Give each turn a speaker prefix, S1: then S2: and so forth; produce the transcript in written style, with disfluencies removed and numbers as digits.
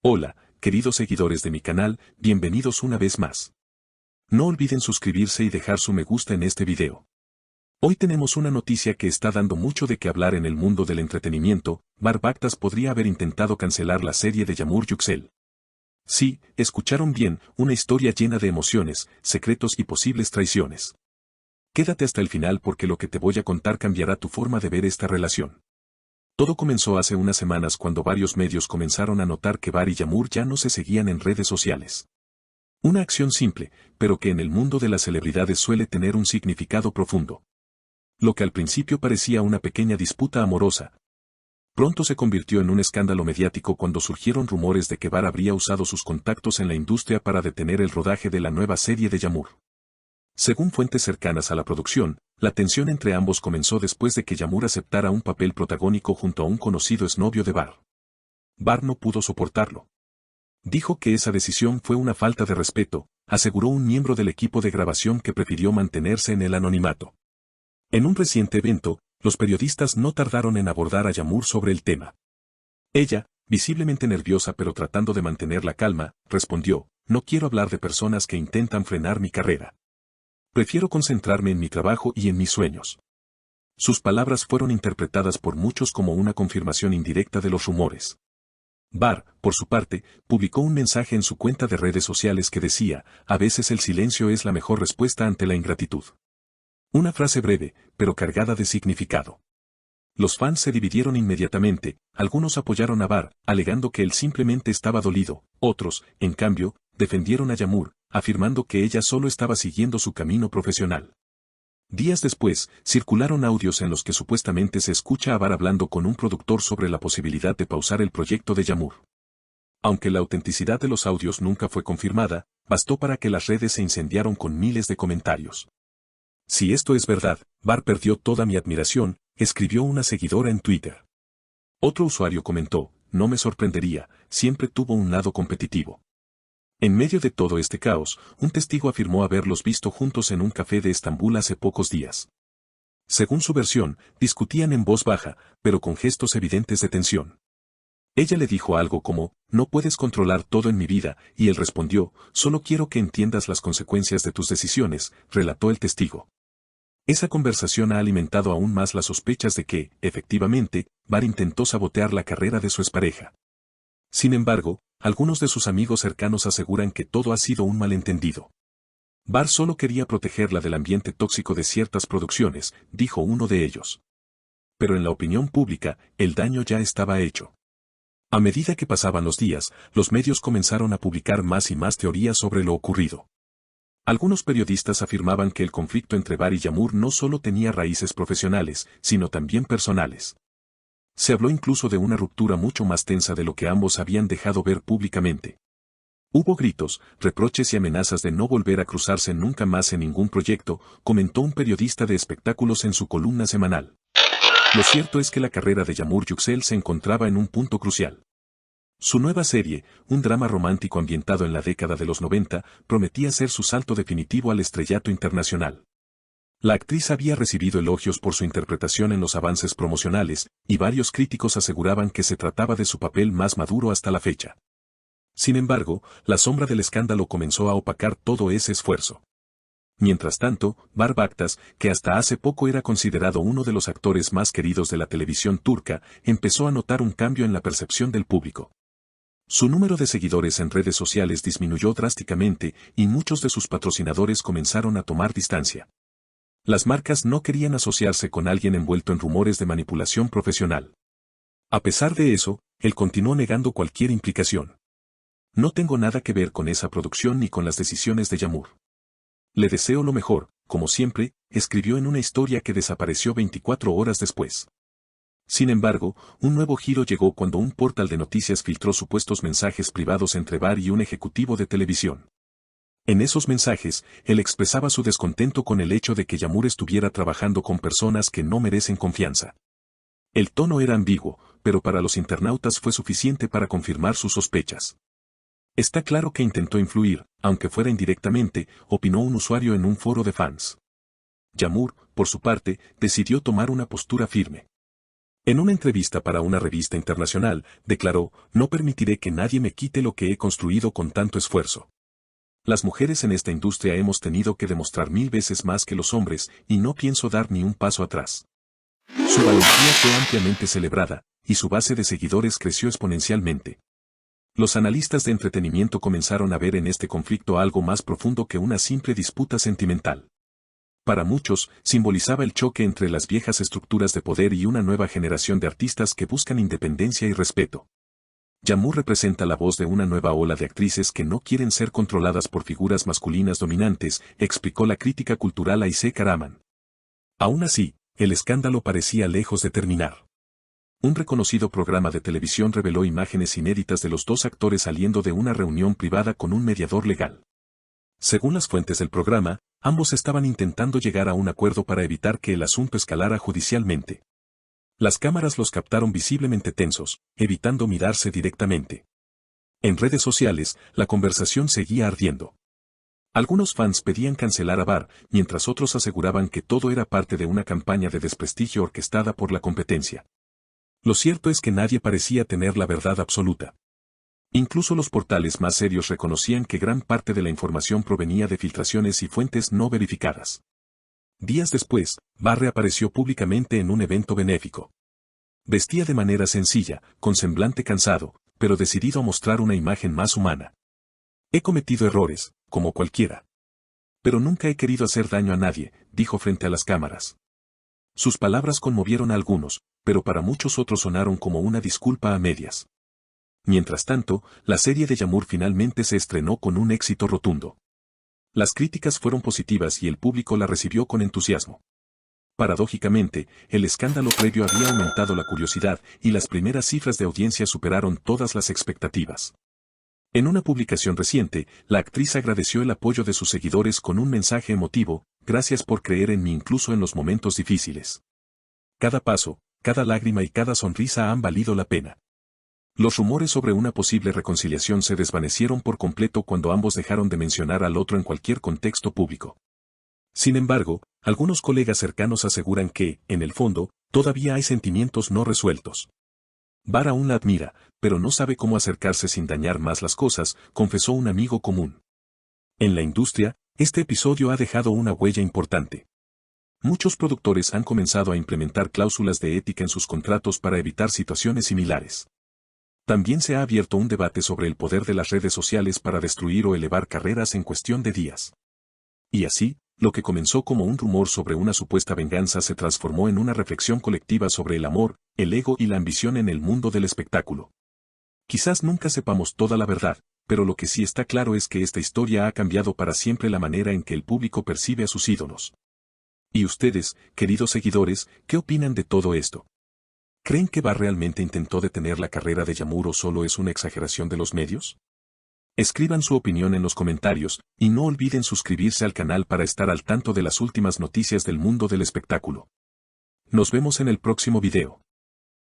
S1: Hola, queridos seguidores de mi canal, bienvenidos una vez más. No olviden suscribirse y dejar su me gusta en este video. Hoy tenemos una noticia que está dando mucho de qué hablar en el mundo del entretenimiento. Bar Bakhtas podría haber intentado cancelar la serie de Yamur Yüksel. Sí, escucharon bien, una historia llena de emociones, secretos y posibles traiciones. Quédate hasta el final porque lo que te voy a contar cambiará tu forma de ver esta relación. Todo comenzó hace unas semanas cuando varios medios comenzaron a notar que Bar y Yamur ya no se seguían en redes sociales. Una acción simple, pero que en el mundo de las celebridades suele tener un significado profundo. Lo que al principio parecía una pequeña disputa amorosa, pronto se convirtió en un escándalo mediático cuando surgieron rumores de que Bar habría usado sus contactos en la industria para detener el rodaje de la nueva serie de Yamur. Según fuentes cercanas a la producción, la tensión entre ambos comenzó después de que Yamur aceptara un papel protagónico junto a un conocido exnovio de Bar. Bar no pudo soportarlo. Dijo que esa decisión fue una falta de respeto, aseguró un miembro del equipo de grabación que prefirió mantenerse en el anonimato. En un reciente evento, los periodistas no tardaron en abordar a Yamur sobre el tema. Ella, visiblemente nerviosa pero tratando de mantener la calma, respondió: "No quiero hablar de personas que intentan frenar mi carrera. Prefiero concentrarme en mi trabajo y en mis sueños". Sus palabras fueron interpretadas por muchos como una confirmación indirecta de los rumores. Bar, por su parte, publicó un mensaje en su cuenta de redes sociales que decía: "A veces el silencio es la mejor respuesta ante la ingratitud". Una frase breve, pero cargada de significado. Los fans se dividieron inmediatamente, algunos apoyaron a Bar, alegando que él simplemente estaba dolido, otros, en cambio, defendieron a Yamur, afirmando que ella solo estaba siguiendo su camino profesional. Días después, circularon audios en los que supuestamente se escucha a Bar hablando con un productor sobre la posibilidad de pausar el proyecto de Yamur. Aunque la autenticidad de los audios nunca fue confirmada, bastó para que las redes se incendiaran con miles de comentarios. "Si esto es verdad, Bar perdió toda mi admiración", escribió una seguidora en Twitter. Otro usuario comentó: "No me sorprendería, siempre tuvo un lado competitivo". En medio de todo este caos, un testigo afirmó haberlos visto juntos en un café de Estambul hace pocos días. Según su versión, discutían en voz baja, pero con gestos evidentes de tensión. Ella le dijo algo como: "No puedes controlar todo en mi vida", y él respondió: "Solo quiero que entiendas las consecuencias de tus decisiones", relató el testigo. Esa conversación ha alimentado aún más las sospechas de que, efectivamente, Bar intentó sabotear la carrera de su expareja. Sin embargo, algunos de sus amigos cercanos aseguran que todo ha sido un malentendido. "Bar solo quería protegerla del ambiente tóxico de ciertas producciones", dijo uno de ellos. Pero en la opinión pública, el daño ya estaba hecho. A medida que pasaban los días, los medios comenzaron a publicar más y más teorías sobre lo ocurrido. Algunos periodistas afirmaban que el conflicto entre Bar y Yamur no solo tenía raíces profesionales, sino también personales. Se habló incluso de una ruptura mucho más tensa de lo que ambos habían dejado ver públicamente. Hubo gritos, reproches y amenazas de no volver a cruzarse nunca más en ningún proyecto, comentó un periodista de espectáculos en su columna semanal. Lo cierto es que la carrera de Yamur Yüksel se encontraba en un punto crucial. Su nueva serie, un drama romántico ambientado en la década de los 90, prometía ser su salto definitivo al estrellato internacional. La actriz había recibido elogios por su interpretación en los avances promocionales, y varios críticos aseguraban que se trataba de su papel más maduro hasta la fecha. Sin embargo, la sombra del escándalo comenzó a opacar todo ese esfuerzo. Mientras tanto, Bar Bakhtas, que hasta hace poco era considerado uno de los actores más queridos de la televisión turca, empezó a notar un cambio en la percepción del público. Su número de seguidores en redes sociales disminuyó drásticamente y muchos de sus patrocinadores comenzaron a tomar distancia. Las marcas no querían asociarse con alguien envuelto en rumores de manipulación profesional. A pesar de eso, él continuó negando cualquier implicación. "No tengo nada que ver con esa producción ni con las decisiones de Yamur. Le deseo lo mejor, como siempre", escribió en una historia que desapareció 24 horas después. Sin embargo, un nuevo giro llegó cuando un portal de noticias filtró supuestos mensajes privados entre Bar y un ejecutivo de televisión. En esos mensajes, él expresaba su descontento con el hecho de que Yamur estuviera trabajando con personas que no merecen confianza. El tono era ambiguo, pero para los internautas fue suficiente para confirmar sus sospechas. "Está claro que intentó influir, aunque fuera indirectamente", opinó un usuario en un foro de fans. Yamur, por su parte, decidió tomar una postura firme. En una entrevista para una revista internacional, declaró, no permitiré que nadie me quite lo que he construido con tanto esfuerzo. Las mujeres en esta industria hemos tenido que demostrar 1000 veces más que los hombres, y no pienso dar ni un paso atrás. Su valentía fue ampliamente celebrada, y su base de seguidores creció exponencialmente. Los analistas de entretenimiento comenzaron a ver en este conflicto algo más profundo que una simple disputa sentimental. Para muchos, simbolizaba el choque entre las viejas estructuras de poder y una nueva generación de artistas que buscan independencia y respeto. Jamur representa la voz de una nueva ola de actrices que no quieren ser controladas por figuras masculinas dominantes, explicó la crítica cultural Aisha Karaman. Aún así, el escándalo parecía lejos de terminar. Un reconocido programa de televisión reveló imágenes inéditas de los dos actores saliendo de una reunión privada con un mediador legal. Según las fuentes del programa, ambos estaban intentando llegar a un acuerdo para evitar que el asunto escalara judicialmente. Las cámaras los captaron visiblemente tensos, evitando mirarse directamente. En redes sociales, la conversación seguía ardiendo. Algunos fans pedían cancelar a Bar, mientras otros aseguraban que todo era parte de una campaña de desprestigio orquestada por la competencia. Lo cierto es que nadie parecía tener la verdad absoluta. Incluso los portales más serios reconocían que gran parte de la información provenía de filtraciones y fuentes no verificadas. Días después, Barr reapareció públicamente en un evento benéfico. Vestía de manera sencilla, con semblante cansado, pero decidido a mostrar una imagen más humana. He cometido errores, como cualquiera. Pero nunca he querido hacer daño a nadie, dijo frente a las cámaras. Sus palabras conmovieron a algunos, pero para muchos otros sonaron como una disculpa a medias. Mientras tanto, la serie de Jamur finalmente se estrenó con un éxito rotundo. Las críticas fueron positivas y el público la recibió con entusiasmo. Paradójicamente, el escándalo previo había aumentado la curiosidad y las primeras cifras de audiencia superaron todas las expectativas. En una publicación reciente, la actriz agradeció el apoyo de sus seguidores con un mensaje emotivo: gracias por creer en mí incluso en los momentos difíciles. Cada paso, cada lágrima y cada sonrisa han valido la pena. Los rumores sobre una posible reconciliación se desvanecieron por completo cuando ambos dejaron de mencionar al otro en cualquier contexto público. Sin embargo, algunos colegas cercanos aseguran que, en el fondo, todavía hay sentimientos no resueltos. Barr aún la admira, pero no sabe cómo acercarse sin dañar más las cosas, confesó un amigo común. En la industria, este episodio ha dejado una huella importante. Muchos productores han comenzado a implementar cláusulas de ética en sus contratos para evitar situaciones similares. También se ha abierto un debate sobre el poder de las redes sociales para destruir o elevar carreras en cuestión de días. Y así, lo que comenzó como un rumor sobre una supuesta venganza se transformó en una reflexión colectiva sobre el amor, el ego y la ambición en el mundo del espectáculo. Quizás nunca sepamos toda la verdad, pero lo que sí está claro es que esta historia ha cambiado para siempre la manera en que el público percibe a sus ídolos. ¿Y ustedes, queridos seguidores, qué opinan de todo esto? ¿Creen que Barr realmente intentó detener la carrera de Jamur o solo es una exageración de los medios? Escriban su opinión en los comentarios, y no olviden suscribirse al canal para estar al tanto de las últimas noticias del mundo del espectáculo. Nos vemos en el próximo video.